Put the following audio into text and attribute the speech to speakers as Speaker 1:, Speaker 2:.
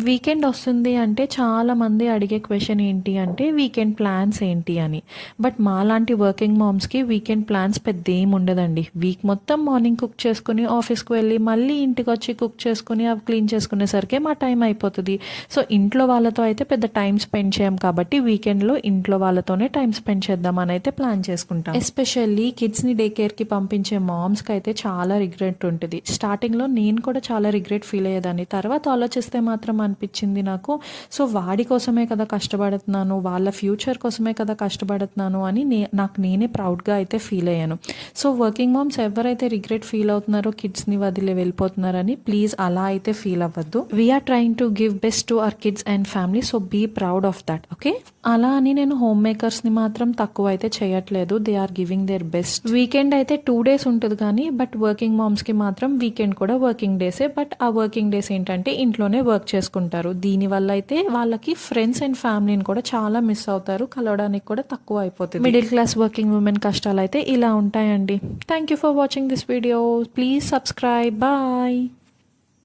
Speaker 1: Weekend వస్తుంది అంటే చాలామంది అడిగే క్వశ్చన్ ఏంటి అంటే వీకెండ్ ప్లాన్స్ ఏంటి అని. బట్ మాలాంటి వర్కింగ్ మామ్స్కి వీకెండ్ ప్లాన్స్ పెద్ద ఏమి ఉండదండి. వీక్ మొత్తం మార్నింగ్ కుక్ చేసుకుని ఆఫీస్కి వెళ్ళి మళ్ళీ ఇంటికి వచ్చి కుక్ చేసుకుని అవి క్లీన్ చేసుకునేసరికి మా టైం అయిపోతుంది. సో ఇంట్లో వాళ్ళతో అయితే పెద్ద టైం స్పెండ్ చేయం కాబట్టి వీకెండ్లో ఇంట్లో వాళ్ళతోనే టైం స్పెండ్ చేద్దామని అయితే ప్లాన్ చేసుకుంటాం. ఎస్పెషల్లీ కిడ్స్ని డే కేర్కి పంపించే మామ్స్కి అయితే చాలా రిగ్రెట్ ఉంటుంది. స్టార్టింగ్లో నేను కూడా చాలా రిగ్రెట్ ఫీల్ అయ్యేదాన్ని. తర్వాత ఆలోచిస్తే మాత్రం అనిపించింది నాకు, సో వాడి కోసమే కదా కష్టపడుతున్నాను, వాళ్ళ ఫ్యూచర్ కోసమే కదా కష్టపడుతున్నాను అని నాకు నేనే ప్రౌడ్గా అయితే ఫీల్ అయ్యాను. సో వర్కింగ్ మామ్స్ ఎవరైతే రిగ్రెట్ ఫీల్ అవుతున్నారో కిడ్స్ని వదిలి వెళ్ళిపోతున్నారని, ప్లీజ్ అలా అయితే ఫీల్ అవ్వద్దు. We're trying to give best to our kids and family, so be proud of that. Okay, అలా అని నేను హోమ్ మేకర్స్ని మాత్రం తక్కువ అయితే చేయట్లేదు. They are giving their best. Weekend అయితే 2 days ఉంటుంది కానీ బట్ వర్కింగ్ మామ్స్కి మాత్రం వీకెండ్ కూడా వర్కింగ్ డేసే. బట్ ఆ వర్కింగ్ డేస్ ఏంటంటే ఇంట్లోనే వర్క్ చేసుకుంటారు. దీనివల్ల అయితే వాళ్ళకి ఫ్రెండ్స్ అండ్ ఫ్యామిలీని కూడా చాలా మిస్ అవుతారు, కలవడానికి కూడా తక్కువ అయిపోతుంది. మిడిల్ క్లాస్ వర్కింగ్ ఉమెన్ కష్టాలు అయితే ఇలా ఉంటాయండి. Thank you for watching this video. Please subscribe. Bye.